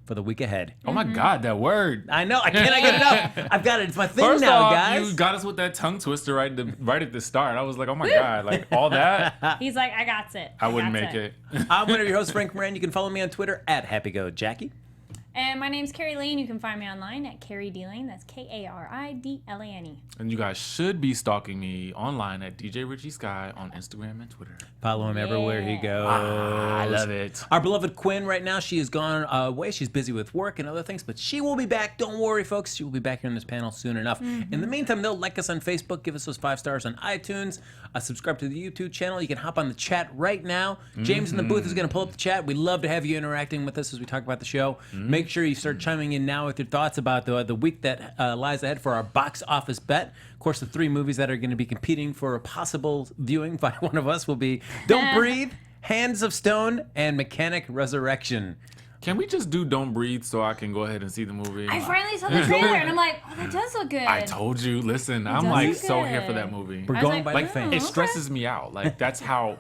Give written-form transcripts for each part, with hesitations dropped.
for the week ahead. Oh my God, that word. I know. I cannot get enough. I've got it. It's my thing First now, off, guys. you got us with that tongue twister right at the start. I was like, oh my God, like all that. He's like, I got it. I wouldn't make it. I'm one of your hosts, Frank Moran. You can follow me on Twitter at HappyGoJackie. And my name's Kari Lane. You can find me online at Kari D Lane. That's Karidlane. And you guys should be stalking me online at DJ Richie Skye on Instagram and Twitter. Follow him everywhere he goes. I love it. Our beloved Quinn right now, she has gone away. She's busy with work and other things, but she will be back. Don't worry, folks. She will be back here on this panel soon enough. In the meantime, they'll like us on Facebook, give us those 5 stars on iTunes, subscribe to the YouTube channel. You can hop on the chat right now. James in the booth is going to pull up the chat. We'd love to have you interacting with us as we talk about the show. Make sure you start chiming in now with your thoughts about the week that lies ahead for our box office bet. Of course, the 3 movies that are going to be competing for a possible viewing by one of us will be Don't Breathe, Hands of Stone, and Mechanic Resurrection. Can we just do Don't Breathe so I can go ahead and see the movie? I finally saw the trailer and I'm like, oh, that does look good. I told you. Listen, I'm does like look so good. here for that movie. We're I was going like, by Like the fans. it stresses me out. Like that's how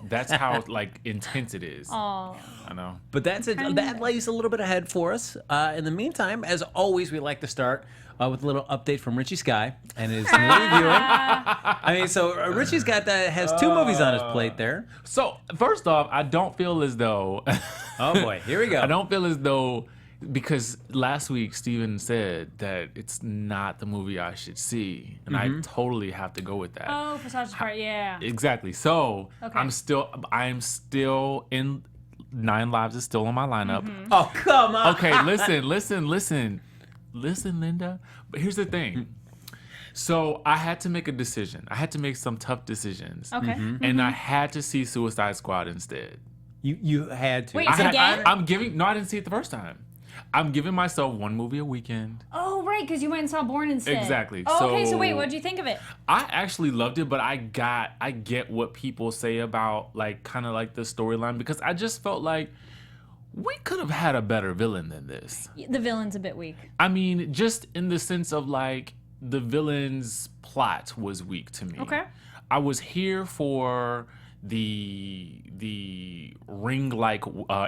like intense it is. Oh. I know. But that's it. That lays a little bit ahead for us. In the meantime, as always, we like to start with a little update from Richie Skye and his movie viewing. I mean, so Richie's has 2 movies on his plate there. So first off, I don't feel as though Oh boy, here we go. I don't feel as though because last week Steven said that it's not the movie I should see, and I totally have to go with that. Oh, for such a part, yeah. Exactly. So Okay. I'm still in 9 Lives is still on my lineup. Oh, come on. Okay, listen, Linda. But here's the thing. So I had to make a decision. I had to make some tough decisions. Okay. And I had to see Suicide Squad instead. You had to. Wait, I again? I didn't see it the first time. I'm giving myself 1 movie a weekend. Oh, right, because you went and saw Born instead. Exactly. Oh, okay, so So- wait, what'd you think of it? I actually loved it, but I get what people say about like kind of like the storyline because I just felt like we could have had a better villain than this. The villain's a bit weak. I mean, just in the sense of like the villain's plot was weak to me. Okay. I was here for the ring-like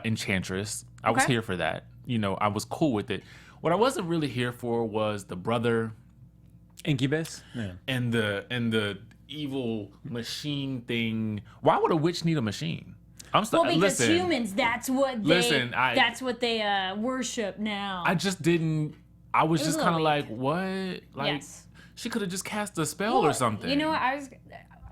enchantress. I was Okay. here for that. You know, I was cool with it. What I wasn't really here for was the brother Incubus? Yeah. and the evil machine thing. Why would a witch need a machine? I'm Well, because listen, humans, that's what they worship now. I just didn't. I was It just was a kind of little like, what? Like, Yes. she could have just cast a spell or something. You know what?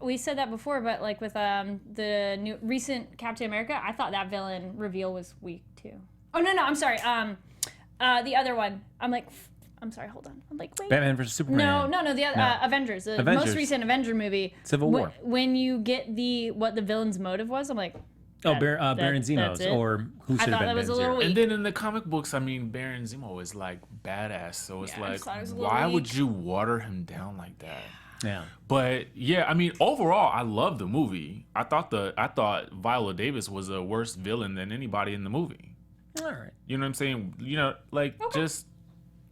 We said that before, but like with the new recent Captain America, I thought that villain reveal was weak too. Oh no, I'm sorry. The other one. I'm sorry. Hold on. I'm like, wait. Batman vs. Superman. No. The other, Avengers, the Avengers. most recent Avenger movie. Civil War. When you get what the villain's motive was, I'm like, Baron that's Zemos, it. or who I should have thought been that was Ben a little Zero. weak. And then in the comic books, I mean, Baron Zemo is like badass. So it's Yeah, I like, just thought it was a little why weak. would you water him down like that? Yeah. But yeah, I mean, overall, I love the movie. I thought Viola Davis was a worse villain than anybody in the movie. All right. You know what I'm saying? You know, like just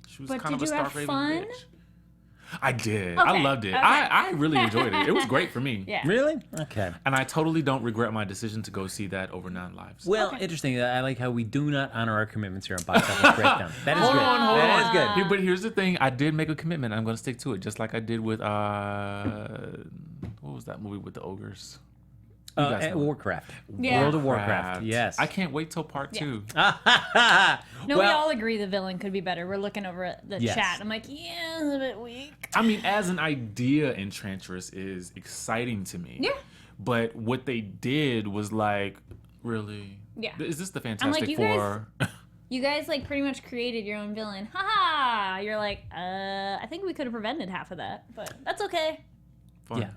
she was But kind of a did you have Star-Raven fun? bitch. I did. I Okay, loved it. okay. I really enjoyed it. It was great for me. Yeah. Really? Okay. And I totally don't regret my decision to go see that over 9 Lives. Well, Okay. interesting. I like how we do not honor our commitments here on Box Office Breakdown. That is Hold good. on. That is good. Here, but here's the thing. I did make a commitment. I'm going to stick to it, just like I did with what was that movie with the ogres? You guys know. Warcraft. Yeah. World of Warcraft. Yes. I can't wait till part 2. No, we Well- all agree the villain could be better. We're looking over at the Yes. chat. I'm like, yeah, it's a bit weak. I mean, as an idea, Enchantress is exciting to me. Yeah. But what they did was like, really? Yeah. Is this the like, Fantastic you guys- Four? You guys like pretty much created your own villain. Haha. You're like, I think we could have prevented half of that, but that's okay. Fun. Yeah.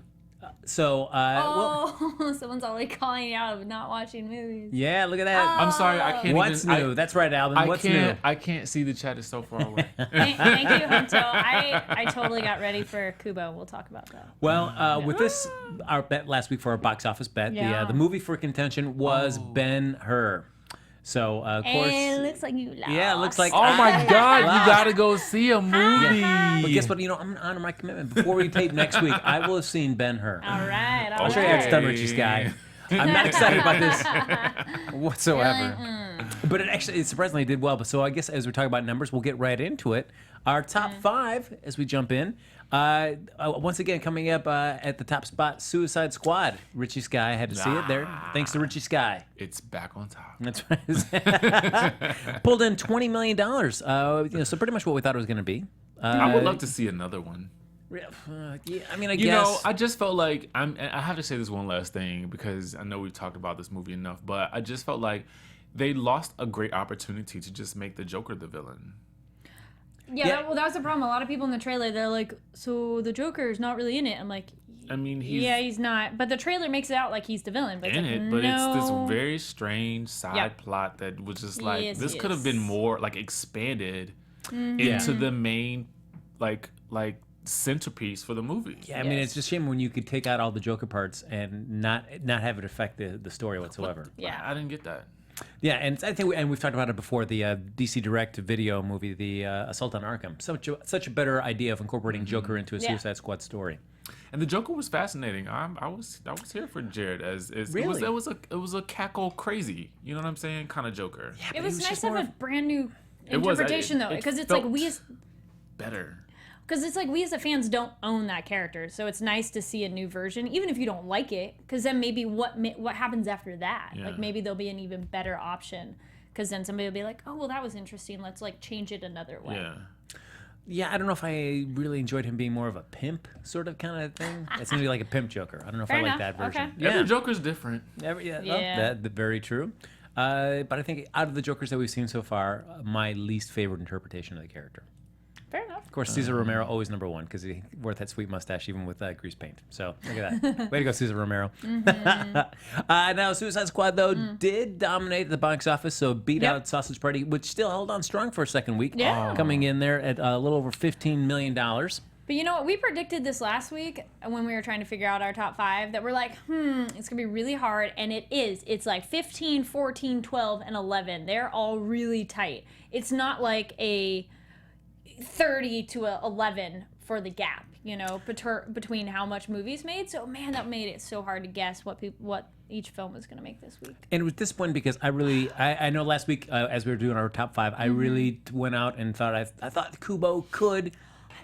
So, well, Oh, someone's already calling you out of not watching movies. yeah, look at that. I'm sorry, I can't What's even... new? That's right, Alvin. I What's can't. new? I can't see the chat. It's so far away. Thank you, Hunto. I totally got ready for Kubo. We'll talk about that. Well, with this, our bet last week for our box office bet, Yeah. the movie for contention was Ben-Hur. So, of course... It looks like you lost. Yeah, it looks like... Oh my God! Wow. You gotta go see a movie. But guess what? You know, I'm going to honor my commitment. Before we tape next week, I will have seen Ben-Hur. All right. I'll show you how it's done, Richie Skye. I'm not excited about this whatsoever. But it surprisingly did well. But so I guess as we're talking about numbers, we'll get right into it. Our top 5 as we jump in. Once again, coming up at the top spot, Suicide Squad. Richie Skye had to see it there. Thanks to Richie Skye. It's back on top. That's right. Pulled in $20 million. So pretty much what we thought it was going to be. I would love to see another one. Yeah, I mean, I You guess. know, I just felt like I have to say this one last thing because I know we've talked about this movie enough, but I just felt like they lost a great opportunity to just make the Joker the villain. Yeah. Well, that was the problem. A lot of people in the trailer, they're like, "So the Joker is not really in it." I'm like, I mean, he's not. But the trailer makes it out like he's the villain. But in it's like, it, but no. it's this very strange side plot that was just like this could have been more like expanded into the main like centerpiece for the movie. Yeah, I mean, it's just a shame when you could take out all the Joker parts and not have it affect the story whatsoever. Yeah, I didn't get that. Yeah, and I think we've talked about it before. The DC Direct video movie, the Assault on Arkham, such a better idea of incorporating Joker into a Suicide Squad story. And the Joker was fascinating. I was here for Jared as Really? it was a cackle crazy. You know what I'm saying? Kind of Joker. Yeah, it was nice just to have more a brand new It was, interpretation though, it because it's felt like we as better. Because it's like we as the fans don't own that character, so it's nice to see a new version, even if you don't like it. Because then maybe what happens after that? Yeah. Like maybe there'll be an even better option. Because then somebody will be like, "Oh, well, that was interesting. Let's like change it another way." Yeah. Yeah, I don't know if I really enjoyed him being more of a pimp sort of kind of thing. It's gonna be like a pimp Joker. I don't know if Fair I like enough. that version. Okay. Every Joker's different. That's very true. But I think out of the Jokers that we've seen so far, my least favorite interpretation of the character. Fair enough. Of course, Cesar Romero always number one because he wore that sweet mustache even with grease paint. So look at that. Way to go, Cesar Romero. Now, Suicide Squad though did dominate the box office, so beat out Sausage Party, which still held on strong for a second week. Yeah. Coming in there at a little over $15 million. But you know what? We predicted this last week when we were trying to figure out our top 5 that we're like, it's going to be really hard. And it is. It's like 15, 14, 12, and 11. They're all really tight. It's not like a 30 to 11 for the gap, you know, between how much movies made. So, man, that made it so hard to guess what each film was going to make this week. And it was disappointing because I know last week as we were doing our top 5, I really went out and thought I thought Kubo could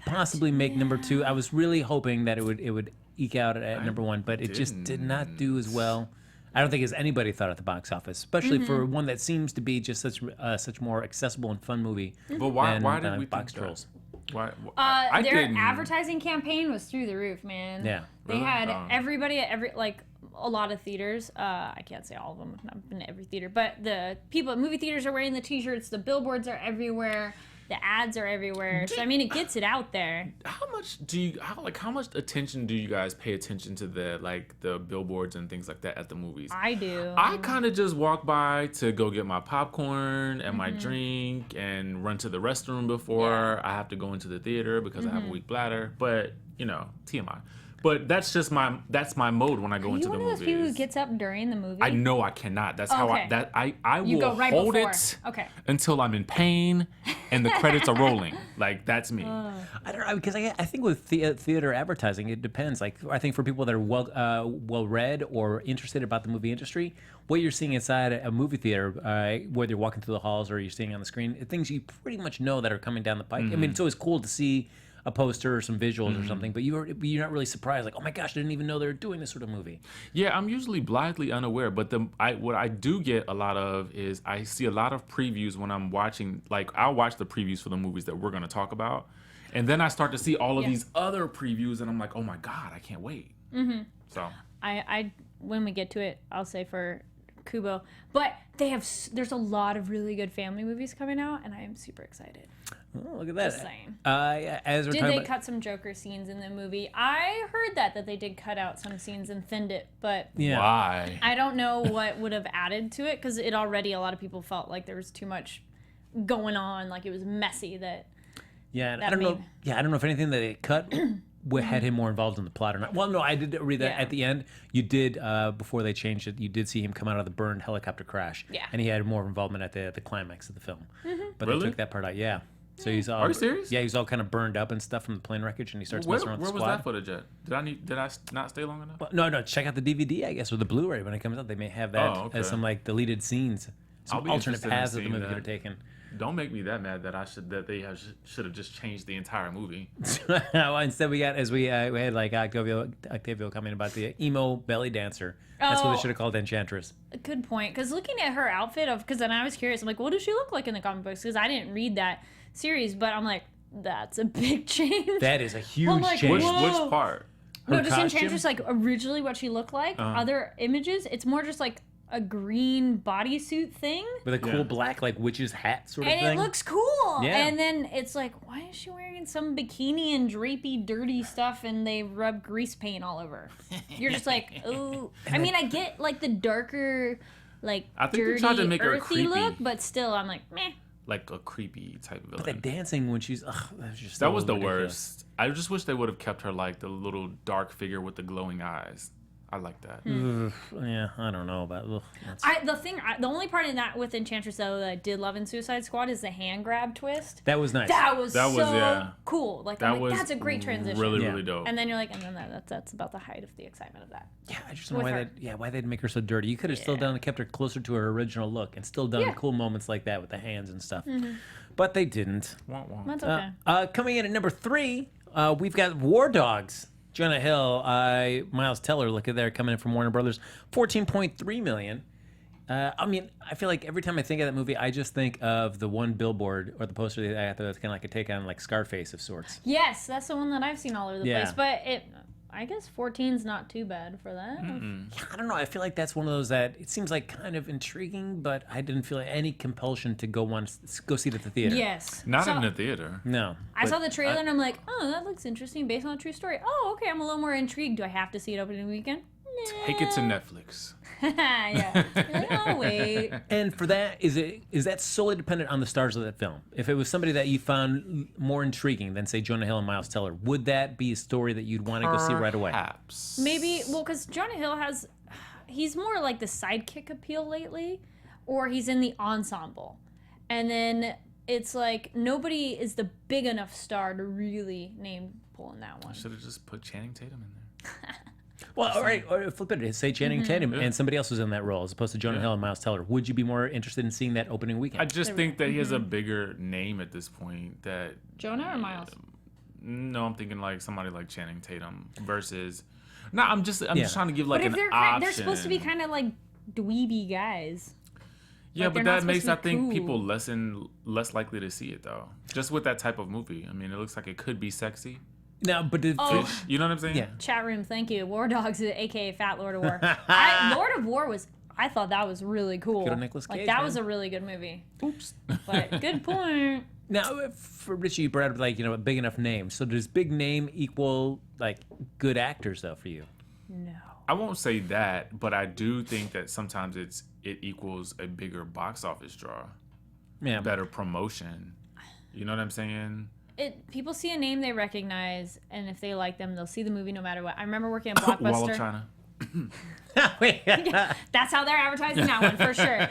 possibly make number 2. I was really hoping that it would eke out at number 1, but it just did not do as well. I don't think as anybody thought at the box office, especially for one that seems to be just such more accessible and fun movie. But why than, did we Box think Trolls? Why Their didn't. advertising campaign was through the roof, man. Yeah. They Really? had Oh. everybody at a lot of theaters. I can't say all of them. I've been to every theater, but the people at movie theaters are wearing the T-shirts. The billboards are everywhere. The ads are everywhere. So I mean, it gets it out there. How much attention do you guys pay attention to the billboards and things like that at the movies? I do. I kind of just walk by to go get my popcorn and my drink and run to the restroom before I have to go into the theater because I have a weak bladder. But, you know, TMI. But that's my mode when I go into the Are you one movies. of those people who gets up during the movie? I know I cannot. That's how Okay. I You will go right hold before. it Okay. until I'm in pain and the credits are rolling. Like that's me. I don't know because I think with theater advertising, it depends. Like I think for people that are well read or interested about the movie industry, what you're seeing inside a movie theater, whether you're walking through the halls or you're seeing on the screen, things you pretty much know that are coming down the pike. I mean, it's always cool to see a poster or some visuals or something, but you're not really surprised. Like, oh my gosh, I didn't even know they were doing this sort of movie. Yeah, I'm usually blithely unaware, but what I do get a lot of is I see a lot of previews when I'm watching. Like, I'll watch the previews for the movies that we're going to talk about, and then I start to see all of these other previews, and I'm like, oh my god, I can't wait. So I when we get to it, I'll say for Kubo, but there's a lot of really good family movies coming out, and I am super excited. Oh, look at that. Just saying. As we're Did talking they cut some Joker scenes in the movie? I heard that they did cut out some scenes and thinned it, but yeah. why? I don't know what would have added to it because it already a lot of people felt like there was too much going on, like it was messy. Yeah, and that I don't know. meme. Yeah, I don't know if anything that they cut had him more involved in the plot or not. Well, no, I did read that at the end. You did before they changed it. You did see him come out of the burned helicopter crash. Yeah. And he had more involvement at the climax of the film. But Really? they took that part out. Yeah. So he's all. Are you serious? Yeah, he's all kind of burned up and stuff from the plane wreckage, and he starts messing around with Where the was squad. that footage at? Did I not stay long enough? Well, no. Check out the DVD, I guess, or the Blu-ray when it comes out. They may have that Oh, okay. as some like deleted scenes. some be alternate interested in paths that the seeing movie that. could have taken. Don't make me that mad that should have just changed the entire movie. Well, instead, we got we had like Octavio coming about the emo belly dancer. That's what they should have called Enchantress. Good point. Because looking at her outfit, because then I was curious. I'm like, what does she look like in the comic books? Because I didn't read that series, but I'm like, that's a big change. That is a huge like, change. Which part? No, Her just costume? Enchantress, like originally what she looked like. Other images, it's more just like a green bodysuit thing. With a cool black like witch's hat sort of And thing. it looks cool. Yeah. And then it's like, why is she wearing some bikini and drapey, dirty stuff and they rub grease paint all over? You're just like, oh. I mean, I get like the darker, like I think dirty, they tried to make her earthy creepy. look, but still, I'm like, meh. Like a creepy type of villain. But the dancing when she's that was just That so was the ridiculous. worst. I just wish they would have kept her like the little dark figure with the glowing eyes. I like that. Yeah, I don't know about. The only part in that with Enchantress though that I did love in Suicide Squad is the hand grab twist. That was nice. That was yeah. cool. Like, That I'm like, was that's a great transition. really, Yeah. really dope. And then you're like, and then that's about the height of the excitement of that. Yeah, I just don't know With why her. why they'd make her so dirty. You could have still kept her closer to her original look and still done Yeah. cool moments like that with the hands and stuff. But they didn't. Wah, wah. That's okay. Coming in at number 3, we've got War Dogs. Jonah Hill, Miles Teller, look at there, coming in from Warner Brothers, $14.3 million. I mean, I feel like every time I think of that movie, I just think of the one billboard or the poster that I thought was kind of like a take on like Scarface of sorts. Yes, that's the one that I've seen all over the Yeah. place. But I guess 14's not too bad for that. Yeah, I don't know. I feel like that's one of those that it seems like kind of intriguing, but I didn't feel any compulsion to go see it at the theater. Yes. Not So- in the theater. No. I saw the trailer and I'm like, oh, that looks interesting, based on a true story. Oh, okay, I'm a little more intrigued. Do I have to see it opening weekend? Take it to Netflix. Yeah. You're like, oh, wait. And for that, is that solely dependent on the stars of that film? If it was somebody that you found more intriguing than, say, Jonah Hill and Miles Teller, would that be a story that you'd want to go see right away? Perhaps. Maybe, well, because Jonah Hill he's more like the sidekick appeal lately, or he's in the ensemble. And then it's like nobody is the big enough star to really name pulling that one. Should have just put Channing Tatum in there. Well, all right, or flip it. Say Channing Tatum and somebody else was in that role as opposed to Jonah Hill and Miles Teller. Would you be more interested in seeing that opening weekend? I just think that he has a bigger name at this point. That Jonah or Miles? No, I'm thinking like somebody like Channing Tatum versus. No, I'm just trying to give like But if an option. they're supposed to be kind of like dweeby guys. Yeah, like, but they're not that makes I supposed to be think cool. people less likely to see it though. Just with that type of movie. I mean, it looks like it could be sexy. No, but the Fish, you know what I'm saying? yeah. Chat room, thank you. War Dogs, aka Fat Lord of War. Lord of War I thought that was really cool. Good on Nicolas Like Cage, that man. was a really good movie. Oops. But good point. Now, for Richie, you brought up like a big enough name. So does big name equal like good actors though for you? No. I won't say that, but I do think that sometimes it equals a bigger box office draw, Yeah, better promotion. You know what I'm saying? People see a name they recognize, and if they like them, they'll see the movie no matter what. I remember working at Wall of Blockbuster. China. That's how they're advertising that one for sure.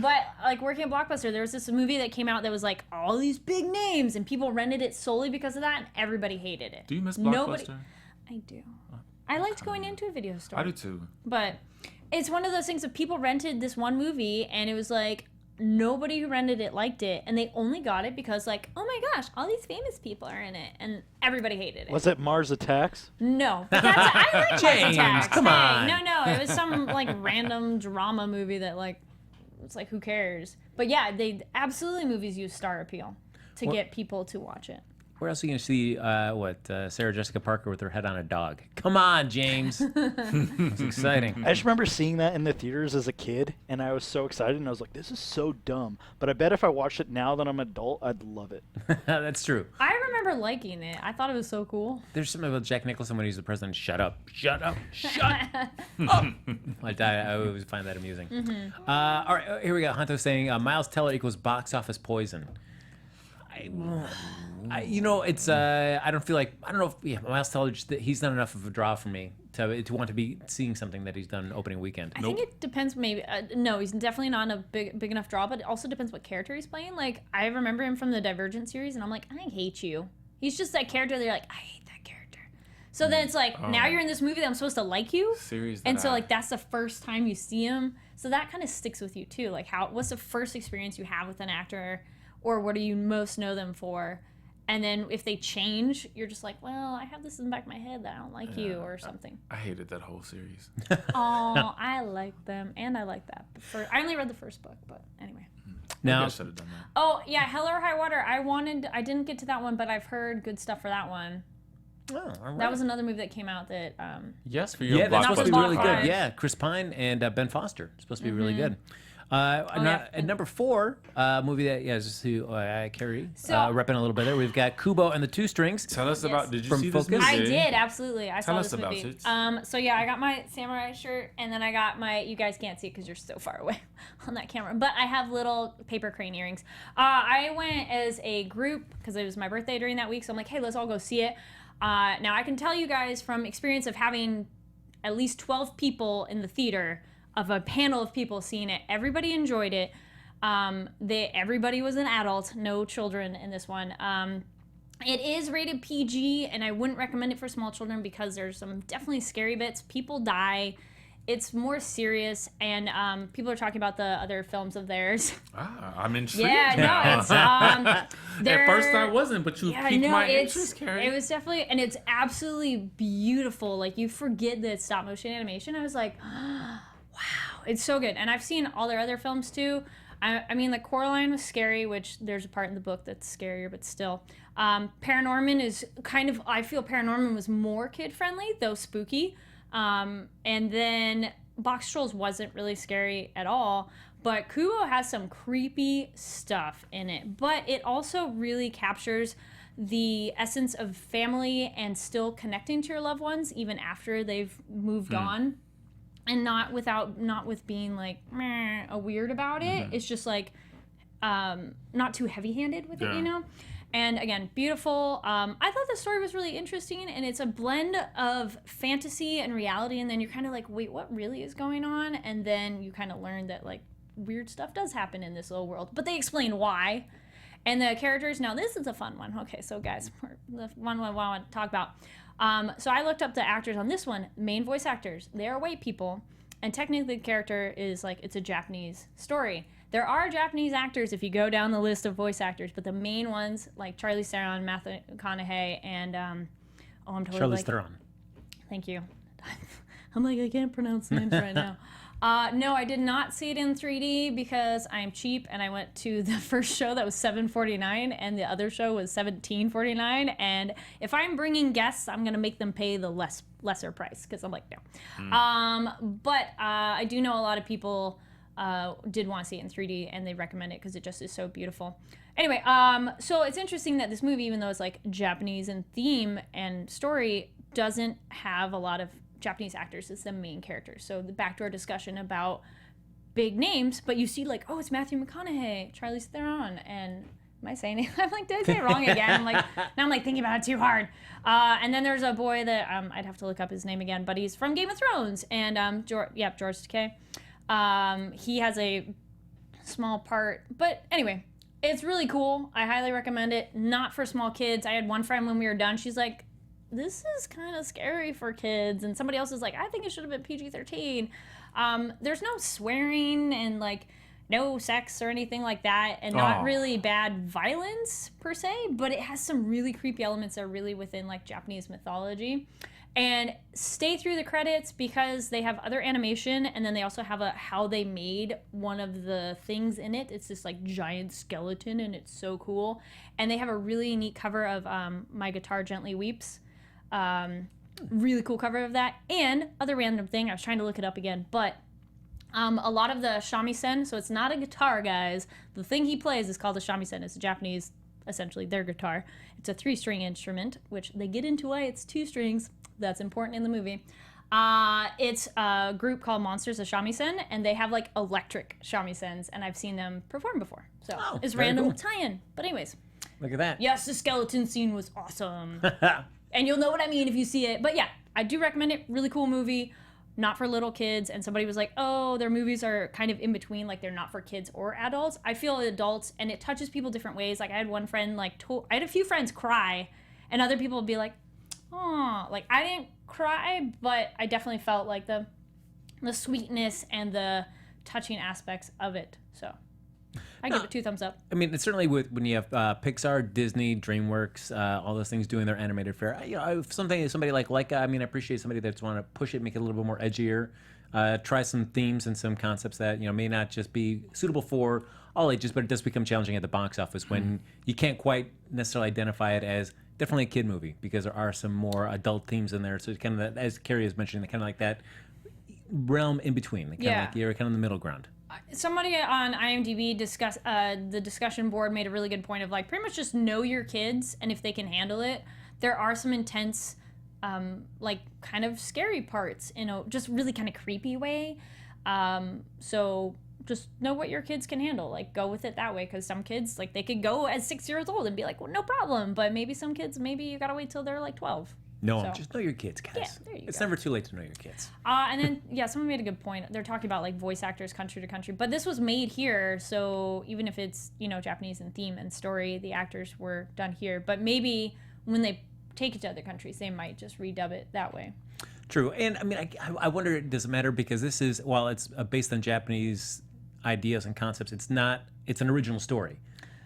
But like working at Blockbuster, there was this movie that came out that was like all these big names, and people rented it solely because of that, and everybody hated it. Do you miss Blockbuster? I do. I liked going into a video store. I do too. But it's one of those things that people rented this one movie, and it was like nobody who rented it liked it, and they only got it because like, oh my gosh, all these famous people are in it, and everybody hated it. Was it Mars Attacks? No, but I like Mars James, Attacks. come Hey, on. No, it was some like random drama movie that like, it's like who cares? But yeah, movies use star appeal to get people to watch it. Where else are you going to see Sarah Jessica Parker with her head on a dog? Come on, James. It's exciting. I just remember seeing that in the theaters as a kid, and I was so excited, and I was like, this is so dumb. But I bet if I watched it now that I'm an adult, I'd love it. That's true. I remember liking it. I thought it was so cool. There's something about Jack Nicholson when he's the president. Shut up. Shut up. Shut up. I always find that amusing. All right, here we go. Hunto saying Miles Teller equals box office poison. It's I don't know if Miles Teller he's not enough of a draw for me to want to be seeing something that he's done opening weekend. I think it depends. Maybe no, he's definitely not a big enough draw. But it also depends what character he's playing. Like I remember him from the Divergent series, and I'm like, I hate you. He's just that character. They're like, I hate that character. So then it's like, now you're in this movie that I'm supposed to like you. Series And so like that's the first time you see him. So that kind of sticks with you too. Like what's the first experience you have with an actor, or what do you most know them for? And then if they change, you're just like, well, I have this in the back of my head that I don't like you or something. I hated that whole series. Oh, I like them, and I like that. I only read the first book, but anyway. Now, I should have done that. Oh yeah, Hell or High Water. I didn't get to that one, but I've heard good stuff for that one. oh, all right. That was another movie that came out that. Yes, for your Yeah, that's supposed to be Blockbuster. really good. Blockbuster. Yeah, Chris Pine and Ben Foster. Supposed to be really good. At number 4, movie that is who Kari repping a little bit there. We've got Kubo and the Two Strings. Tell us about. Did you From see this Focus? movie? I did, absolutely. I Tell saw us this about movie. it. So yeah, I got my samurai shirt, and then I got my. You guys can't see it because you're so far away on that camera, but I have little paper crane earrings. I went as a group because it was my birthday during that week, so I'm like, hey, let's all go see it. Now I can tell you guys from experience of having at least 12 people in the theater, of a panel of people seeing it. Everybody enjoyed it. Everybody was an adult, no children in this one. It is rated PG, and I wouldn't recommend it for small children because there's some definitely scary bits. People die. It's more serious, and people are talking about the other films of theirs. I'm intrigued. Yeah, now. no, it's At first I wasn't, but you piqued my interest, Kari. It was definitely, and it's absolutely beautiful. Like, you forget that it's stop motion animation. I was like, wow, it's so good. And I've seen all their other films too. I mean, like, Coraline was scary, which there's a part in the book that's scarier, but still. Paranorman is kind of, I feel Paranorman was more kid-friendly, though spooky. And then Box Trolls wasn't really scary at all, but Kubo has some creepy stuff in it. But it also really captures the essence of family and still connecting to your loved ones even after they've moved on. And not with being like meh, a weird about it. It's just like not too heavy-handed with it, you know. And again, beautiful. I thought the story was really interesting, and it's a blend of fantasy and reality. And then you're kind of like, wait, what really is going on? And then you kind of learn that like weird stuff does happen in this little world, but they explain why. And the characters. Now this is a fun one. Okay, so guys, the one I want to talk about. So I looked up the actors on this one, main voice actors. They are white people, and technically the character is like, it's a Japanese story. There are Japanese actors if you go down the list of voice actors, but the main ones, like Charlize Theron, Matthew McConaughey, and I'm totally Charlize like, Theron. Thank you. I'm like, I can't pronounce names right now. No, I did not see it in 3D because I'm cheap, and I went to the first show that was $7.49, and the other show was $17.49. And if I'm bringing guests, I'm gonna make them pay the lesser price because I'm like, no. But I do know a lot of people did want to see it in 3D, and they recommend it because it just is so beautiful. Anyway, so it's interesting that this movie, even though it's like Japanese in theme and story, doesn't have a lot of Japanese actors as the main characters. So the backdoor discussion about big names, but you see like, oh, it's Matthew McConaughey, Charlize Theron, and am I saying it? I'm like, did I say it wrong again? Now I'm like thinking about it too hard. And then there's a boy that I'd have to look up his name again, but he's from Game of Thrones, and George Takei. He has a small part, but anyway, it's really cool. I highly recommend it. Not for small kids. I had one friend when we were done, she's like, this is kind of scary for kids, and somebody else is like, I think it should have been PG-13. There's no swearing and like no sex or anything like that, and not really bad violence per se, but it has some really creepy elements that are really within like Japanese mythology. And stay through the credits because they have other animation, and then they also have how they made one of the things in it. It's this like giant skeleton, and it's so cool. And they have a really neat cover of My Guitar Gently Weeps. Really cool cover of that. And other random thing, I was trying to look it up again, but a lot of the shamisen, so it's not a guitar, guys. The thing he plays is called a shamisen. It's a Japanese, essentially their guitar. It's a 3-string instrument, which they get into why it's 2 strings. That's important in the movie. It's a group called Monsters of Shamisen, and they have like electric shamisens, and I've seen them perform before. So it's random cool. tie-in. But anyways. Look at that. Yes, the skeleton scene was awesome. And you'll know what I mean if you see it. But yeah, I do recommend it. Really cool movie. Not for little kids. And somebody was like, oh, their movies are kind of in between. Like, they're not for kids or adults. I feel adults, and it touches people different ways. Like, I had one friend, I had a few friends cry, and other people would be like, oh, like I didn't cry, but I definitely felt like the sweetness and the touching aspects of it. So I give it 2 thumbs up. I mean, it's certainly when you have Pixar, Disney, DreamWorks, all those things doing their animated fare. If somebody like Leica, I mean, I appreciate somebody that's want to push it, make it a little bit more edgier, try some themes and some concepts that may not just be suitable for all ages, but it does become challenging at the box office when you can't quite necessarily identify it as definitely a kid movie because there are some more adult themes in there. So it's kind of as Kari was mentioning, kind of like that realm in between. Kind of like you're kind of in the middle ground. Somebody on IMDb the discussion board made a really good point of like pretty much just know your kids and if they can handle it. There are some intense, like kind of scary parts in a just really kind of creepy way. So just know what your kids can handle. Like go with it that way because some kids like they could go as 6 years old and be like, well, no problem. But maybe some kids, maybe you gotta wait till they're like 12. No, just know your kids, guys. Yeah, there you it's go. never too late to know your kids. And then, someone made a good point. They're talking about, like, voice actors country to country. But this was made here, so even if it's, Japanese in theme and story, the actors were done here. But maybe when they take it to other countries, they might just redub it that way. True. And, I mean, I wonder, does it matter? Because this is, while it's based on Japanese ideas and concepts, it's an original story.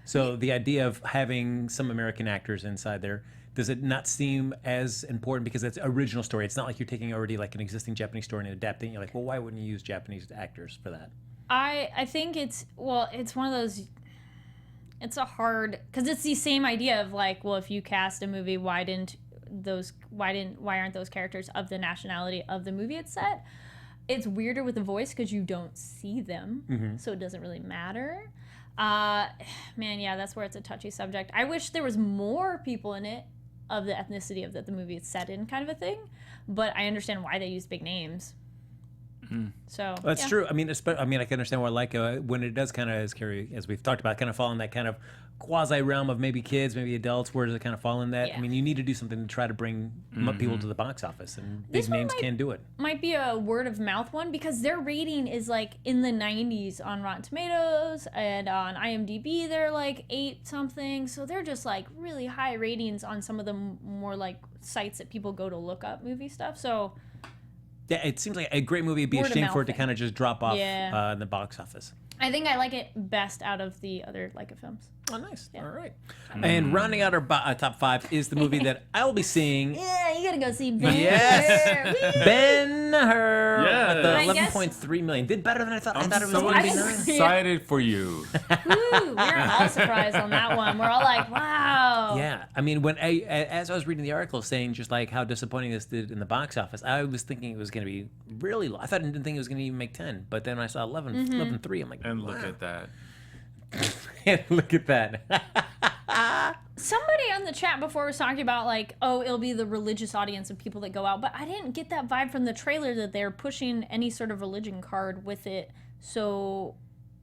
So the idea of having some American actors inside there, does it not seem as important because it's original story? It's not like you're taking already like an existing Japanese story and adapting it. You're like, well, why wouldn't you use Japanese actors for that? I think it's one of those, it's a hard, because it's the same idea of like, well, if you cast a movie, why aren't those characters of the nationality of the movie it's set? It's weirder with the voice because you don't see them, so it doesn't really matter. Man, yeah, that's where it's a touchy subject. I wish there was more people in it of the ethnicity of that the movie is set in, kind of a thing. But I understand why they use big names. So that's true. I mean, I can understand why, like, when it does kind of, as we've talked about, kind of fall in that kind of quasi realm of maybe kids, maybe adults. Where does it kind of fall in that? Yeah. I mean, you need to do something to try to bring people to the box office, and big names can do it. Might be a word of mouth one because their rating is like in the 90s on Rotten Tomatoes and on IMDb they're like 8 something. So they're just like really high ratings on some of the more like sites that people go to look up movie stuff. So. Yeah, it seems like a great movie. It'd be a shame for it to kind of just drop off in the box office. I think I like it best out of the other Leica films. Oh, nice. Yeah. All right. And rounding out our top 5 is the movie that I will be seeing. Yeah, you gotta go see Ben-Hur. Yes. Ben-Hur at the Yes. 11.3 million. Did better than I thought. I thought it was so going to be nice. excited for you. Woo, we're all surprised on that one. We're all like, wow. Yeah, I mean, as I was reading the article saying just like how disappointing this did in the box office, I was thinking it was going to be really low. I didn't think it was going to even make 10, but then I saw 11.3. I'm like, And look at that. And look at that. Somebody on the chat before was talking about like, oh, it'll be the religious audience of people that go out, but I didn't get that vibe from the trailer that they're pushing any sort of religion card with it. So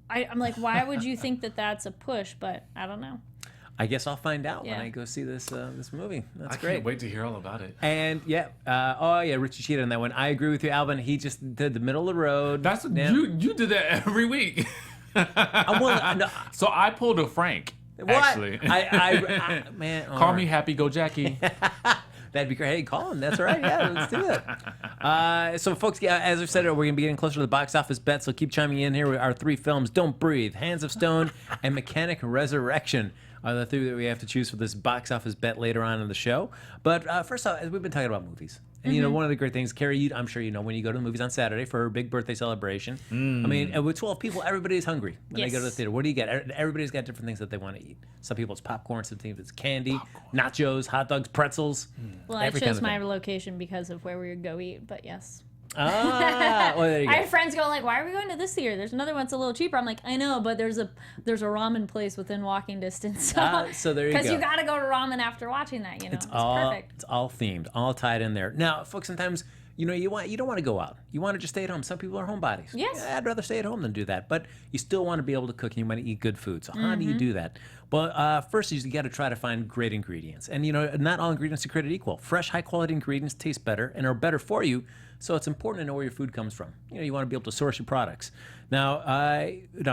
I'm like, why would you think that that's a push? But I don't know. I guess I'll find out when I go see this movie. That's great. I can't wait to hear all about it. And Richie cheated on that one. I agree with you, Alvin. He just did the middle of the road. That's you did that every week. No. So I pulled a Frank. What? Actually, man, call me Happy Go Jackie. That'd be great. Hey, call him. That's all right. Yeah, let's do it. So, folks, as I've said, we're going to be getting closer to the box office bet, so keep chiming in here. Our 3 films, Don't Breathe, Hands of Stone, and Mechanic Resurrection are the 3 that we have to choose for this box office bet later on in the show. But first off, we've been talking about movies. And, one of the great things, Kari, I'm sure you know, when you go to the movies on Saturday for her big birthday celebration, I mean, with 12 people, everybody's hungry when they go to the theater. What do you get? Everybody's got different things that they want to eat. Some people it's popcorn, some people it's candy, nachos, hot dogs, pretzels. Well, I chose my location because of where we would go eat, but yes. Well, there you go. I have friends going like, why are we going to this theater? There's another one that's a little cheaper. I'm like, I know, but there's a ramen place within walking distance. So there you go. Because you got to go to ramen after watching that, It's perfect. It's all themed, all tied in there. Now, folks, sometimes you don't want to go out. You want to just stay at home. Some people are homebodies. Yes. I'd rather stay at home than do that. But you still want to be able to cook and you want to eat good food. So how do you do that? Well, first you got to try to find great ingredients. And, not all ingredients are created equal. Fresh, high-quality ingredients taste better and are better for you. So it's important to know where your food comes from. You want to be able to source your products. Now,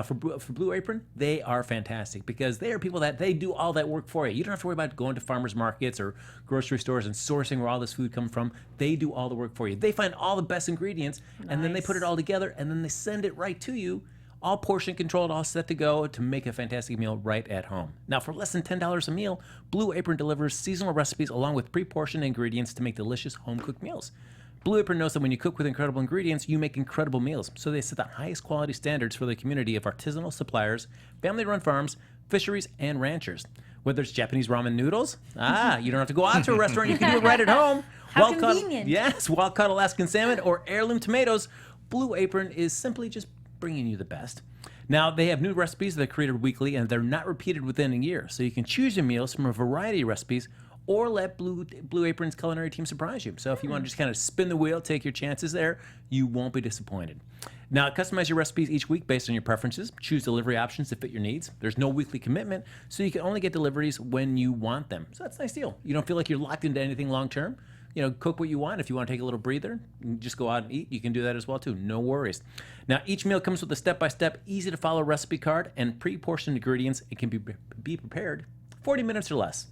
for Blue Apron, they are fantastic because they are people that they do all that work for you. You don't have to worry about going to farmers markets or grocery stores and sourcing where all this food comes from. They do all the work for you. They find all the best ingredients, and then they put it all together, and then they send it right to you, all portion controlled, all set to go to make a fantastic meal right at home. Now, for less than $10 a meal, Blue Apron delivers seasonal recipes along with pre-portioned ingredients to make delicious home-cooked meals. Blue Apron knows that when you cook with incredible ingredients, you make incredible meals. So they set the highest quality standards for the community of artisanal suppliers, family-run farms, fisheries, and ranchers. Whether it's Japanese ramen noodles, you don't have to go out to a restaurant, you can do it right at home. How convenient. Wild-caught Alaskan salmon or heirloom tomatoes. Blue Apron is simply just bringing you the best. Now, they have new recipes that are created weekly, and they're not repeated within a year. So you can choose your meals from a variety of recipes or let Blue Apron's culinary team surprise you. So if you want to just kind of spin the wheel, take your chances there, you won't be disappointed. Now, customize your recipes each week based on your preferences. Choose delivery options to fit your needs. There's no weekly commitment, so you can only get deliveries when you want them. So that's a nice deal. You don't feel like you're locked into anything long-term. Cook what you want. If you want to take a little breather, just go out and eat. You can do that as well, too. No worries. Now, each meal comes with a step-by-step, easy-to-follow recipe card and pre-portioned ingredients. It can be prepared 40 minutes or less.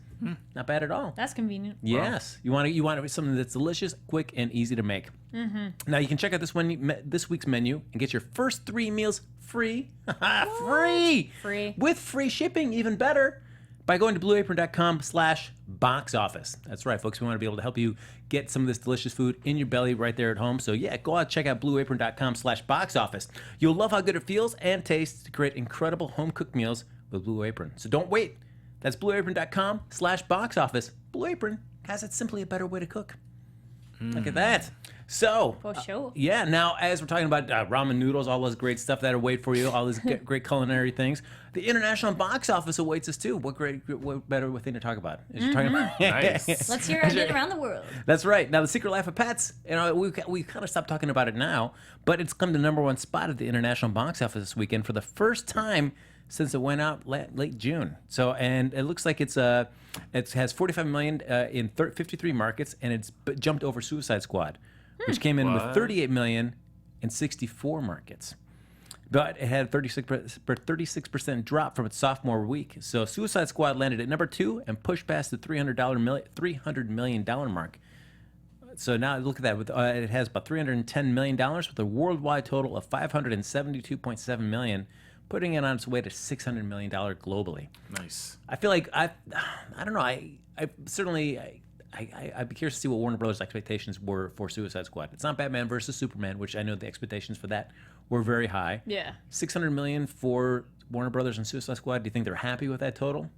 Not bad at all. That's convenient. Yes. You want something that's delicious, quick, and easy to make. Now, you can check out this week's menu and get your first 3 meals free. Free! Free. With free shipping, even better. By going to blueapron.com/box office. That's right, folks. We want to be able to help you get some of this delicious food in your belly right there at home. So yeah, go out and check out blueapron.com/box office. You'll love how good it feels and tastes to create incredible home-cooked meals with Blue Apron. So don't wait. That's blueapron.com/box office. Blue Apron, guys, it's simply a better way to cook. Look at that. So, For sure. Yeah, now as we're talking about ramen noodles, all those great stuff that await for you, all these great culinary things, the international box office awaits us too. What better thing to talk about? As you're talking about, Nice. Let's hear it around the world. That's right. Now, The Secret Life of Pets, we kind of stopped talking about it now, but it's come to #1 spot at the international box office this weekend for the first time since it went out late June. So, and it looks like it has 45 million in 53 markets, and it's jumped over Suicide Squad, which came in with 38 million in 64 markets. But it had a 36% drop from its sophomore week. So Suicide Squad landed at #2 and pushed past the $300 million mark. So now look at that. It has about $310 million with a worldwide total of $572.7 million, putting it on its way to $600 million globally. Nice. I feel like I don't know. I certainly I'd be curious to see what Warner Brothers' expectations were for Suicide Squad. It's not Batman versus Superman, which I know the expectations for that were very high. Yeah. $600 million for Warner Brothers and Suicide Squad. Do you think they're happy with that total?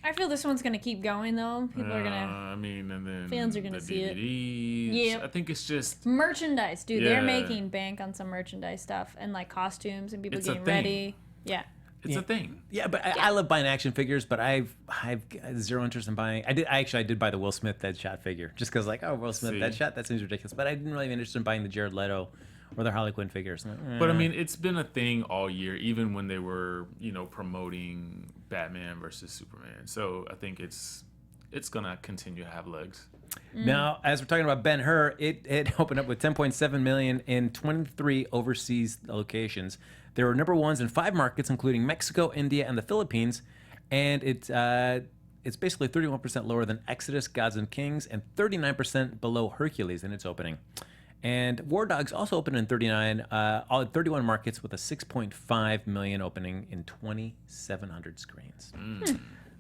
I feel this one's gonna keep going though. People are gonna. And then fans are gonna see it. DVDs. Yep. I think it's just Merchandise, dude. They're Yeah. making bank on some merchandise stuff and like costumes and people It's a getting thing. ready. Yeah. it's a thing. Yeah, but I love buying action figures, but I've zero interest in buying. I did buy the Will Smith Deadshot figure just because Will Smith See. Deadshot, that seems ridiculous. But I didn't really have interest in buying the Jared Leto or the Harley Quinn figures. But it's been a thing all year, even when they were, promoting Batman versus Superman. So I think it's gonna continue to have legs. Now, as we're talking about Ben-Hur, it opened up with 10.7 million in 23 overseas locations. There were #1s in 5 markets, including Mexico, India, and the Philippines, and it's basically 31% lower than Exodus, Gods and Kings, and 39% below Hercules in its opening. And War Dogs also opened in 31 markets with a 6.5 million opening in 2,700 screens.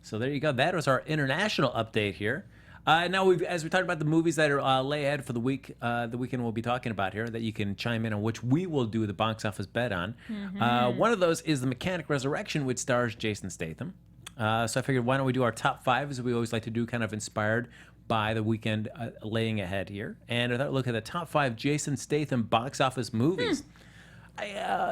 So there you go. That was our international update here. Now, as we talked about the movies that are lay ahead for the weekend we'll be talking about here, that you can chime in on which we will do the box office bet on. One of those is The Mechanic Resurrection, which stars Jason Statham. So I figured, why don't we do our top 5, as we always like to do, kind of inspired by the weekend laying ahead here. And I look at the top 5 Jason Statham box office movies.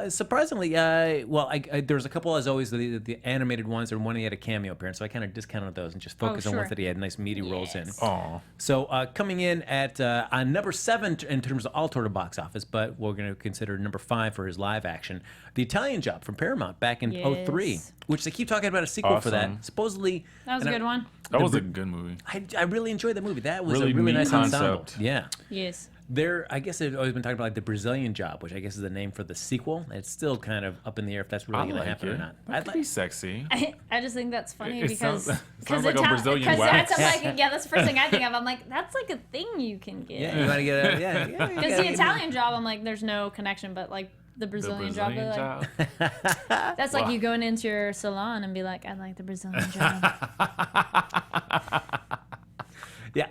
Surprisingly, there's a couple, as always, the animated ones, and one he had a cameo appearance, so I kind of discounted those and just focused on ones that he had nice meaty roles in. Aw. So coming in at on #7 in terms of all total box office, but we're going to consider #5 for his live action, The Italian Job from Paramount back in 2003, which they keep talking about a sequel for that. Awesome. Supposedly, That was a good one. That was a good movie. I really enjoyed the movie. That was Really a really neat nice ensemble. concept. Yeah. Yes. I guess they've always been talking about like the Brazilian Job, which I guess is the name for the sequel. It's still kind of up in the air if that's really going to happen or not. That could be sexy. I just think that's funny It because sounds like a Brazilian wax. that's like, yeah, that's the first thing I think of. I'm like, that's like a thing you can get. Yeah, you want to get a yeah. Because the Italian Job, I'm like, there's no connection, but like the Brazilian Job, they're like, that's like you going into your salon and be like, I like the Brazilian Job. Yeah,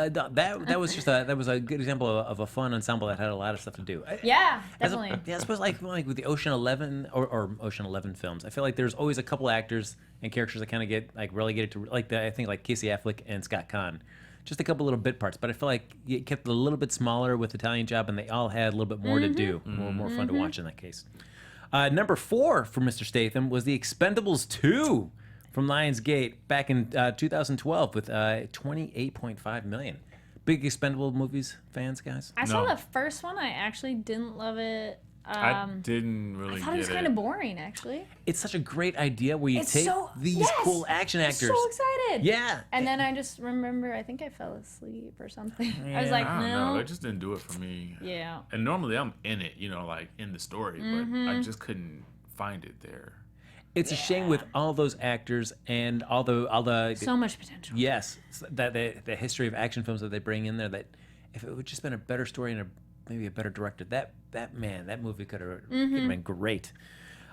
that was just a good example of a fun ensemble that had a lot of stuff to do. Yeah, definitely. I suppose like with the Ocean 11 or Ocean 11 films, I feel like there's always a couple actors and characters that kind of get like relegated to like I think like Casey Affleck and Scott Conn, just a couple little bit parts. But I feel like it kept it a little bit smaller with Italian Job, and they all had a little bit more to do, more fun to watch in that case. Number 4 for Mr. Statham was The Expendables 2. From Lionsgate back in 2012 with 28.5 million. Big Expendable movies fans, guys? I saw the first one. I actually didn't love it. I didn't really I thought it was kind of boring, actually. It's such a great idea where you take these cool action actors. I'm so excited. Yeah. And then I just remember, I think I fell asleep or something. I was like, I don't no. know. It just didn't do it for me. Yeah. And normally I'm in it, like in the story, but I just couldn't find it there. It's a shame with all those actors and all the so much potential. Yes, that the history of action films that they bring in there. That if it would just been a better story and maybe a better director, that movie could have been great.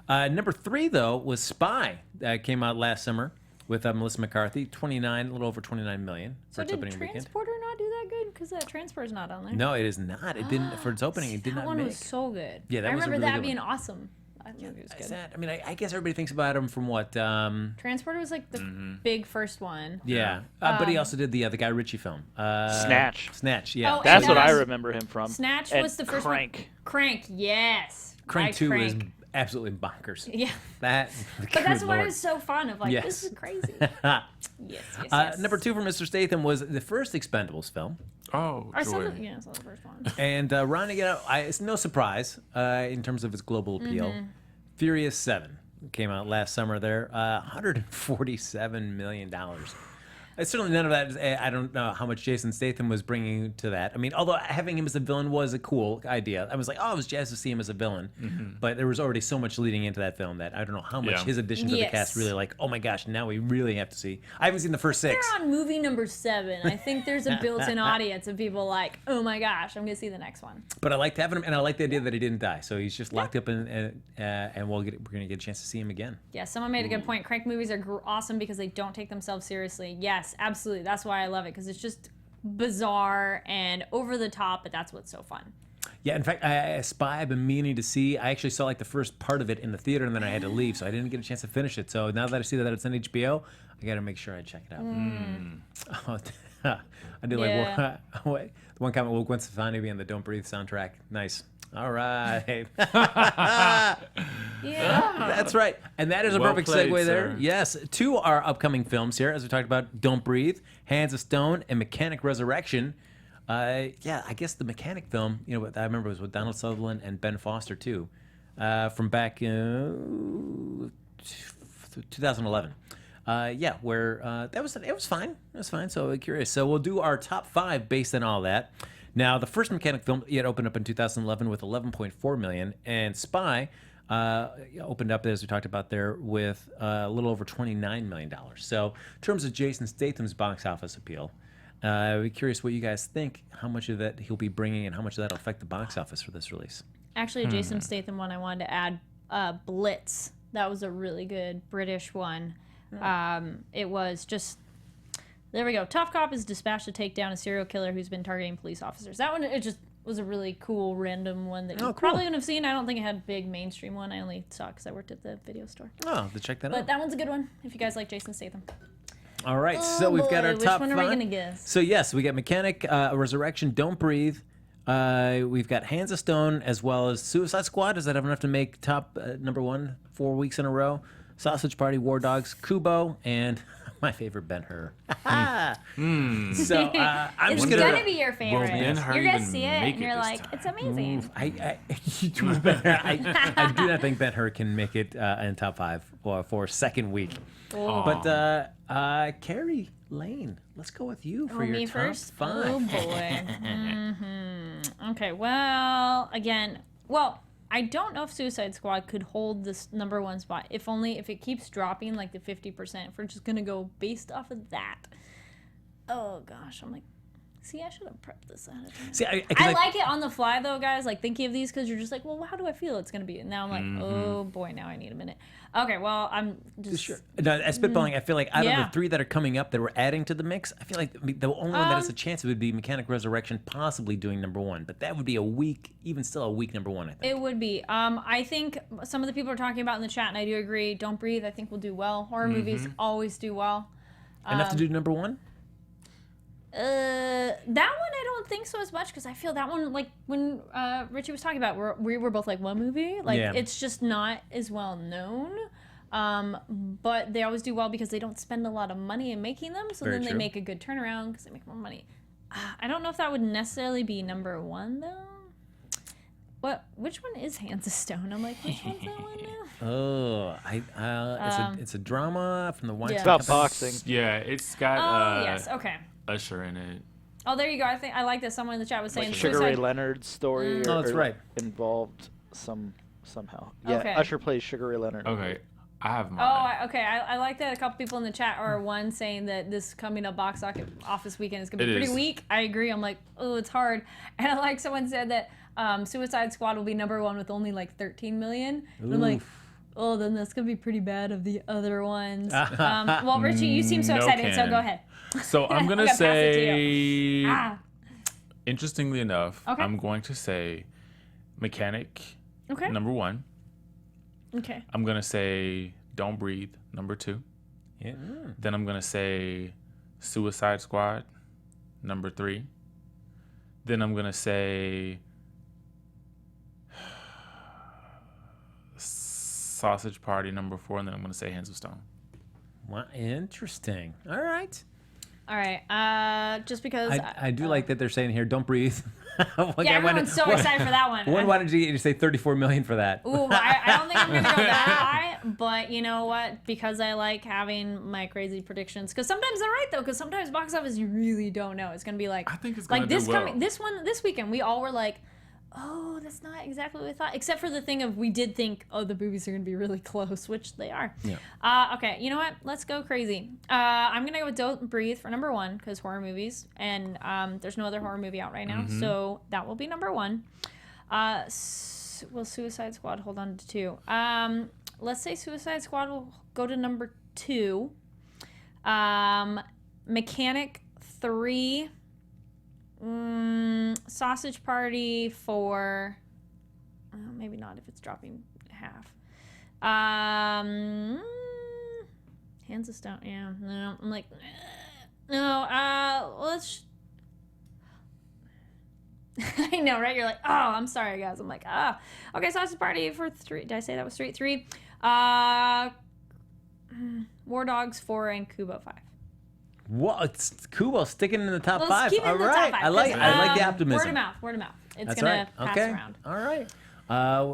Number 3 though was Spy that came out last summer with Melissa McCarthy. A little over 29 million for its opening weekend. Transporter not do that good? Because that Transporter's not on there. No, it is not. It didn't for its opening. It did not That make. one was so good. Yeah, that I was a remember really that good being one. awesome. I think it was good. I mean, I guess everybody thinks about him from what? Transporter was like the big first one. Yeah, but he also did the guy Ritchie film. Snatch. Snatch, yeah. Oh, That's and what I remember him from. Snatch And was the first Crank. one. Crank, yes. Crank Liked 2 is absolutely bonkers. Yeah. That. But that's good why Lord. it's so fun of like, Yes. this is crazy. Yes. Number 2 for Mr. Statham was the first Expendables film. Oh, I saw joy. I saw the first one. And rounding it out, it's no surprise in terms of its global appeal. Furious 7 came out last summer there, $147 million. Certainly none of that, I don't know how much Jason Statham was bringing to that. I mean, although having him as a villain was a cool idea. I was like, I was jazzed to see him as a villain. But there was already so much leading into that film that I don't know how much his addition to the cast really like, oh my gosh, now we really have to see. I haven't seen the first 6. They're on movie number 7. I think there's a built-in audience of people like, oh my gosh, I'm going to see the next one. But I liked having him, and I like the idea that he didn't die. So he's just locked up, and we're going to get a chance to see him again. Yeah, someone made a good point. Crank movies are awesome because they don't take themselves seriously. Yes, absolutely. That's why I love it, because it's just bizarre and over the top, but that's what's so fun. Yeah, in fact, Spy I've been meaning to see. I actually saw like the first part of it in the theater, and then I had to leave, so I didn't get a chance to finish it. So now that I see that it's on HBO, I got to make sure I check it out. I do like one comment. Will Gwen Stefani be on the Don't Breathe soundtrack? Nice. All right. Yeah. That's right. And that is a Well perfect played, segue there. sir. Yes, to our upcoming films here, as we talked about Don't Breathe, Hands of Stone, and Mechanic Resurrection. I guess the Mechanic film, I remember it was with Donald Sutherland and Ben Foster, too, from back in 2011. Where it was fine. It was fine. So curious. So we'll do our top 5 based on all that. Now, the first Mechanic film opened up in 2011 with 11.4 million, and Spy opened up, as we talked about there, with a little over $29 million. So, in terms of Jason Statham's box office appeal, I'd be curious what you guys think. How much of that he'll be bringing, and how much of that will affect the box office for this release? Actually, a Jason Statham one I wanted to add, Blitz. That was a really good British one. It was just... There we go. Tough cop is dispatched to take down a serial killer who's been targeting police officers. That one, it just was a really cool, random one that you probably wouldn't have seen. I don't think it had a big mainstream one. I only saw it because I worked at the video store. Oh, to check that out. But that one's a good one if you guys like Jason Statham. All right, so we've got our top 5. Which one are we going to guess? So, yes, we got Mechanic, Resurrection, Don't Breathe. We've got Hands of Stone, as well as Suicide Squad. Does that have enough to make top number 1 4 weeks in a row? Sausage Party, War Dogs, Kubo, and My favorite Ben-Hur. So I'm It's just gonna gonna be your favorite. Ben-Hur You're gonna even see it, make and it you're this like, time? it's amazing. I do not think Ben-Hur can make it in top 5 for second week. Oh. But Kari Lane, let's go with you for your me top first? 5. Oh boy. Okay. Well, again, I don't know if Suicide Squad could hold this number 1 spot. If it keeps dropping like the 50%. If we're just gonna go based off of that. Oh gosh, I'm like, see, I should have prepped this ahead of time. See, I like it on the fly though, guys. Like thinking of these because you're just like, well, how do I feel it's gonna be? And now I'm like, oh boy, now I need a minute. Okay, well, I'm just Sure. No, spitballing. I feel like out of Yeah. the 3 that are coming up that we're adding to the mix, I feel like the only one that has a chance would be Mechanic Resurrection, possibly doing number 1. But that would be a weak, even still a weak number 1. I think. It would be. I think some of the people are talking about in the chat, and I do agree. Don't Breathe, I think will do well. Horror movies always do well. Enough to do number 1. That one I don't think so as much because I feel that one, like when Richie was talking about, we were both like, what movie? Like it's just not as well known. But they always do well because they don't spend a lot of money in making them, so Very then they true. make a good turnaround because they make more money. I don't know if that would necessarily be number 1 though. Which one is Hands of Stone? I'm like, which one's that one now? Oh, it's a drama from the Weinstein. Yeah. It's about Company. boxing. Yeah, it's got Oh yes, okay. Usher in it. Oh, there you go. I like that. Someone in the chat was saying Like Sugar Ray Suicide. Leonard's story. Oh, that's or right. Involved somehow. Yeah, Okay. Usher plays Sugar Ray Leonard. Okay, I have mine. I like that a couple people in the chat are one saying that this coming up box office weekend is gonna be It pretty is. weak. I agree. I'm like, oh, it's hard. And I like someone said that Suicide Squad will be number 1 with only like 13 million. And I'm like, oh, then that's gonna be pretty bad of the other ones. Well, Richie, you seem so No excited, so can. go ahead. So I'm gonna I'm gonna pass it to say, Ah, interestingly enough, Okay. I'm going to say Mechanic, okay. number 1. Okay. I'm gonna say Don't Breathe, number 2. Yeah. Then I'm gonna say Suicide Squad, number 3. Then I'm gonna say Sausage Party, number 4, and then I'm gonna say Hands of Stone. Well, interesting. All right. All right. Just because. I do like that they're saying here, don't breathe. Yeah, everyone's so excited for that one. Why did you say 34 million for that? Ooh, I don't think I'm gonna go that high, but you know what? Because I like having my crazy predictions. Because sometimes they're right though. Because sometimes box office you really don't know. It's gonna be like I think it's gonna like this do well. this weekend we all were like, oh, that's not exactly what we thought. Except for the thing of we did think, oh, the movies are gonna be really close, which they are. Yeah. Okay, you know what? Let's go crazy. I'm gonna go with Don't Breathe for number 1 because horror movies, and there's no other horror movie out right now, so that will be number 1. Will Suicide Squad hold on to 2? Let's say Suicide Squad will go to number 2. Mechanic 3. Sausage Party 4. Maybe not if it's dropping half. Hands of Stone. Yeah, no. I'm like, no. Let's. I know, right? You're like, oh, I'm sorry, guys. I'm like, okay. Sausage Party for 3. Did I say that was 3? War Dogs 4 and Kubo 5. What? It's Kubo sticking in the top Let's 5. keep it in All the right. top 5. I like the optimism. Word of mouth. It's That's gonna right. pass Okay. around. All right.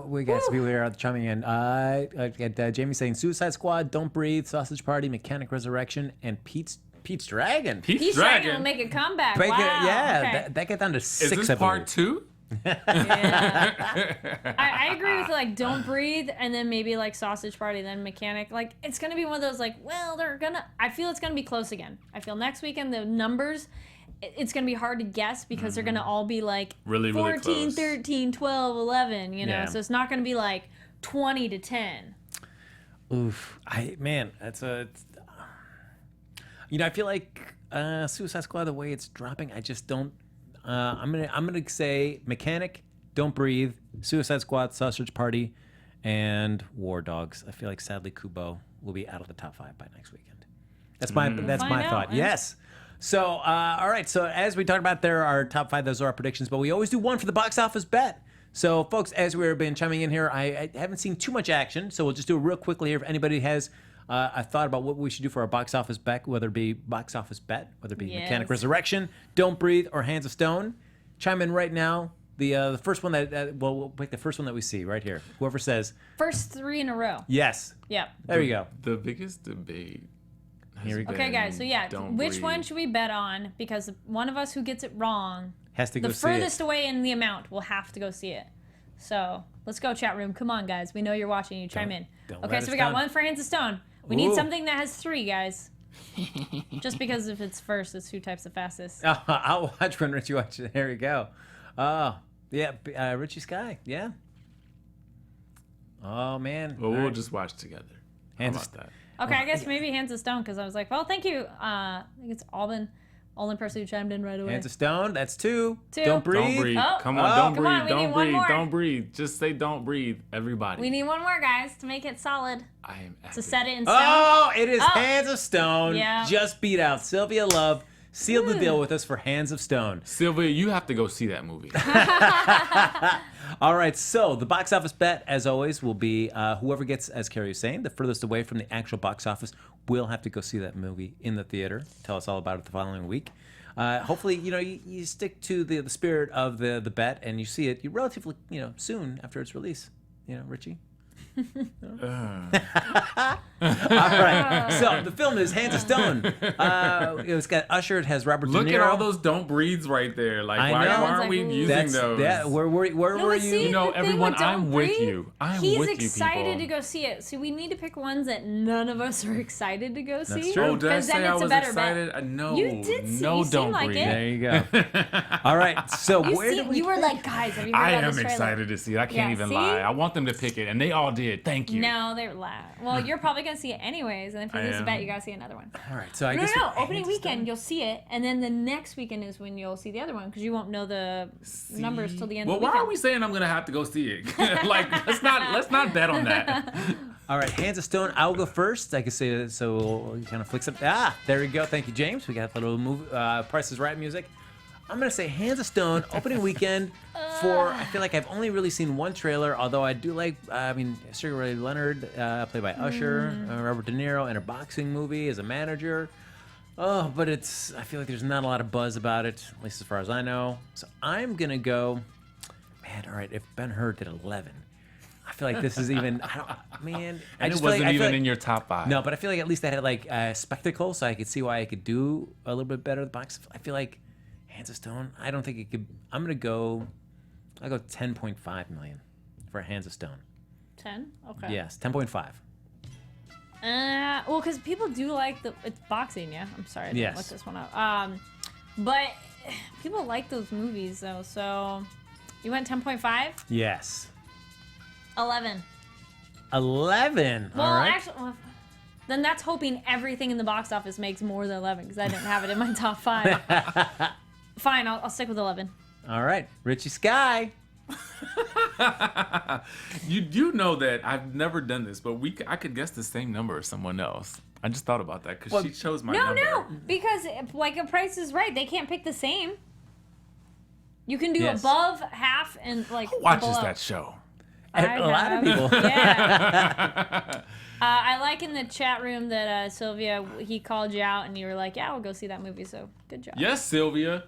We got some people here chiming in. I got Jamie saying Suicide Squad, Don't Breathe, Sausage Party, Mechanic Resurrection, and Pete's Dragon. Pete's Dragon will make a comeback. Wow. Okay. That got down to 6. Is this part 2? Yeah. I agree with like Don't Breathe and then maybe like Sausage Party, then Mechanic. Like it's gonna be one of those like, well, I feel it's gonna be close again. I feel next weekend the numbers, it's gonna be hard to guess because they're gonna all be like Really 14, close. 13, 12, 11, you know. Yeah. So it's not gonna be like 20 to 10. Oof. I feel like Suicide Squad, the way it's dropping, I just don't. I'm gonna say Mechanic, Don't Breathe, Suicide Squad, Sausage Party, and War Dogs. I feel like sadly Kubo will be out of the top 5 by next weekend. That's my find thought. out. Yes. So all right. So as we talked about, there are top 5. Those are our predictions, but we always do one for the box office bet. So folks, as we've been chiming in here, I haven't seen too much action, so we'll just do it real quickly here. If anybody has I thought about what we should do for our box office bet, whether it be box office bet, whether it be Yes. Mechanic Resurrection, Don't Breathe, or Hands of Stone. Chime in right now. The first one we'll pick the first one that we see right here. Whoever says First 3 in a row. yes. Yep. There you go. The biggest debate. Here we go. Okay, guys. So yeah, Don't which Breathe. one should we bet on? Because one of us who gets it wrong, Has to go the see furthest it. away in the amount, will have to go see it. So let's go, chat room. Come on, guys. We know you're watching. You chime in. don't Okay, let so us we got down. one for Hands of Stone. We need Ooh. something that has 3, guys. Just because if it's first, it's who types the fastest. I'll watch when Richie watches it. There we go. Oh, yeah. Richie Skye. Yeah. Oh, man. Well, All we'll right. just watch together. Hands How of- about that? Okay, I guess maybe Hands of Stone because I was like, well, thank you. I think it's Alban, only person who chimed in right away. Hands of Stone. That's 2. 2. Don't breathe. Don't breathe. Oh. Come on, Oh. don't Come breathe. on, we Don't need one breathe. more. Don't breathe. Just say don't breathe, everybody. We need one more, guys, to make it solid. I am at To it. set it in stone. Oh, it is Oh. Hands of Stone. Yeah. Just beat out Sylvia Love. Sealed the deal with us for Hands of Stone. Sylvia, you have to go see that movie. All right, so the box office bet, as always, will be whoever gets, as Kari was saying, the furthest away from the actual box office will have to go see that movie in the theater. Tell us all about it the following week. Hopefully, you stick to the spirit of the bet and you see it relatively, soon after its release. Richie? All right. So the film is Hands of Stone. It's got Usher. It has Robert Look De Niro. at all those don't breathes right there. Like, I why know. aren't we That's- using those? Where were but you? see, You know, the thing everyone, with Don't I'm with Breathe, you. I'm He's with you, excited people. to go see it. So we need to pick ones that none of us are excited to go see. true. Oh, did I 'cause then say I it's a was better excited? bet. No, You did see- no, you seemed don't like breathe. it. There you go. All right. So where do we? You were like, guys, have you heard I about am this trailer? excited to see it. I can't Yeah, even see? lie. I want them to pick it, and they all did. Thank you. No, they're loud. Well, you're probably gonna see it anyways, and if you I lose a am. bet, you gotta see another one. All right. So I No, guess opening weekend you'll see it, and then the next weekend is when you'll see the other one because you won't know the numbers till the end Well, of the why weekend. are we saying I'm gonna have to go see it? Like, let's not bet on that. All right, Hands of Stone. I'll go first. I can say so. We kind of flick some. There we go. Thank you, James. We got a little Price is Right music. I'm gonna say Hands of Stone opening weekend. I feel like I've only really seen one trailer, although I do like. Sugar Ray Leonard, played by Usher, Robert De Niro, in a boxing movie as a manager. Oh, but I feel like there's not a lot of buzz about it, at least as far as I know. So I'm gonna go. Man, all right. If Ben-Hur did 11, I feel like this is even. And I it just feel wasn't like, even in your top 5. No, but I feel like at least I had like a spectacle, so I could see why I could do a little bit better at the box. I feel like Hands of Stone. I don't think it could. I'm gonna go. I'll go 10.5 million for Hands of Stone. 10? Okay. Yes, 10.5. Well, because people do like it's boxing, yeah. I'm sorry, I didn't Yes. look this one up. But people like those movies though, so you went 10.5? Yes. 11. 11. Well, All right. actually, then that's hoping everything in the box office makes more than 11 because I didn't have it in my top 5. Fine, I'll stick with 11. All right. Richie Skye. You know that I've never done this, but I could guess the same number as someone else. I just thought about that because she chose my number. No, because like a Price is Right, they can't pick the same. You can do Yes. above, half, and like Who watches below. that show? I A lot of have. people. Yeah. I like in the chat room that Sylvia, he called you out and you were like, yeah, we'll go see that movie. So good job. Yes, Sylvia.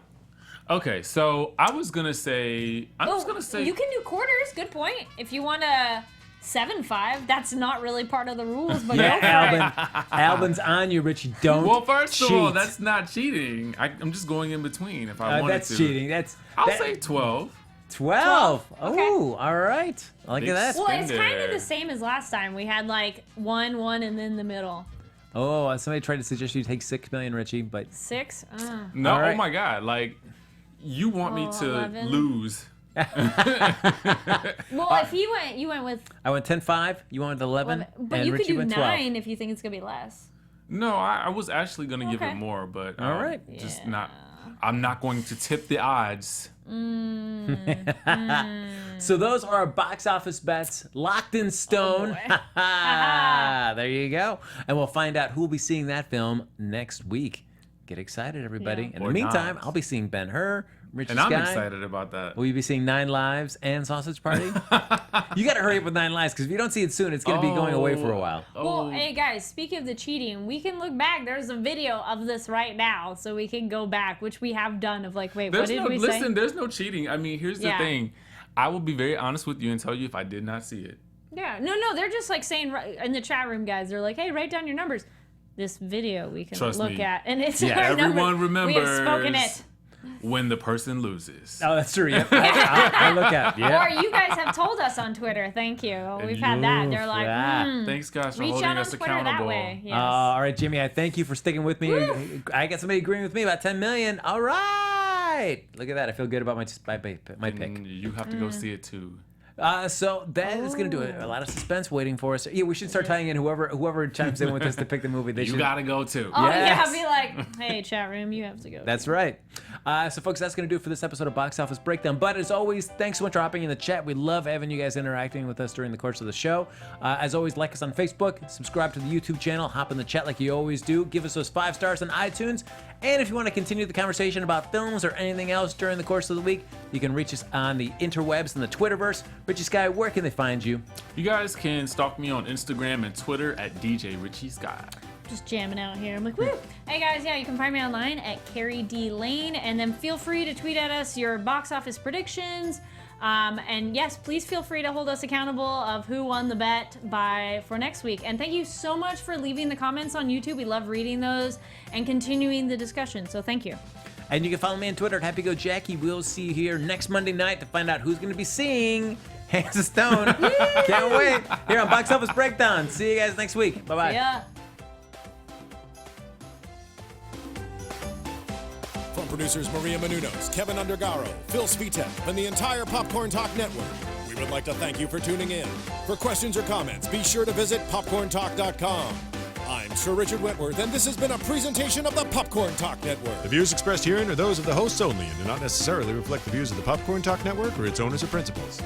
Okay, so I was gonna say. I'm just gonna say. You can do quarters. Good point. If you want to 7-5, that's not really part of the rules, but go for it. Albin's on you, Richie. Don't. Well, first cheat. of all, that's not cheating. I'm just going in between if I wanted that's to. cheating. I'll say 12. 12. 12. Okay. Oh, all right. I like Big that. Well, it's kind of Spender. the same as last time. We had like 1, and then the middle. Oh, somebody tried to suggest you take 6 million, Richie, but 6? No, All right. oh my God. Like, you want me to 11. lose. Well, if you went with I went 10-5. You went with 11, 11. But and you Richie could do went 9 if you think it's going to be less. No, I was actually going to give Okay. it more, but All right. just not. I'm not going to tip the odds. 12. So those are our box office bets, locked in stone. boy. There you go. And we'll find out who will be seeing that film next week. Get excited, everybody. Yeah. In Or the meantime, not. I'll be seeing Ben-Hur, Richie And I'm Skye. excited about that. Will you be seeing 9 Lives and Sausage Party? You got to hurry up with 9 Lives because if you don't see it soon, it's going to be going away for a while. Well, hey guys, speaking of the cheating, we can look back. There's a video of this right now, so we can go back, which we have done. Of like, wait, what did we say? Listen, there's no cheating. I mean, here's the thing. I will be very honest with you and tell you if I did not see it. Yeah, no, they're just like saying in the chat room, guys. They're like, hey, write down your numbers. This video we can look at, and it's our everyone number. remembers. We have spoken it. When the person loses. Oh, that's true. Yeah, I look at. Yeah. Or you guys have told us on Twitter. Thank you. We've had that. They're like, thanks guys for reach holding out us on Twitter accountable. That way. Yes. All right, Jimmy. I thank you for sticking with me. Woo! I got somebody agreeing with me about 10 million. All right. Look at that. I feel good about my pick. You have to go see it too. So that is going to do it. A lot of suspense waiting for us. Yeah, we should start tying in whoever chimes in with us to pick the movie. You gotta go too. Oh Yes. yeah, be like, hey, chat room, you have to go. That's right. So folks, that's going to do it for this episode of Box Office Breakdown. But as always, thanks so much for hopping in the chat. We love having you guys interacting with us during the course of the show. As always, like us on Facebook, subscribe to the YouTube channel, hop in the chat like you always do. Give us those 5 stars on iTunes. And if you want to continue the conversation about films or anything else during the course of the week, you can reach us on the interwebs and the Twitterverse. Richie Skye, where can they find you? You guys can stalk me on Instagram and Twitter at DJ Richie Skye. Just jamming out here. I'm like, woo! Hey guys, yeah, you can find me online at Kari Lane, and then feel free to tweet at us your box office predictions. And yes, please feel free to hold us accountable of who won the bet for next week. And thank you so much for leaving the comments on YouTube. We love reading those and continuing the discussion. So thank you. And you can follow me on Twitter at HappyGoJackie. We'll see you here next Monday night to find out who's going to be seeing Hands of Stone. Can't wait. Here on Box Office Breakdown. See you guys next week. Bye-bye. Yeah. From producers Maria Menounos, Kevin Undergaro, Phil Svitek, and the entire Popcorn Talk Network, we would like to thank you for tuning in. For questions or comments, be sure to visit popcorntalk.com. I'm Sir Richard Wentworth, and this has been a presentation of the Popcorn Talk Network. The views expressed herein are those of the hosts only and do not necessarily reflect the views of the Popcorn Talk Network or its owners or principals.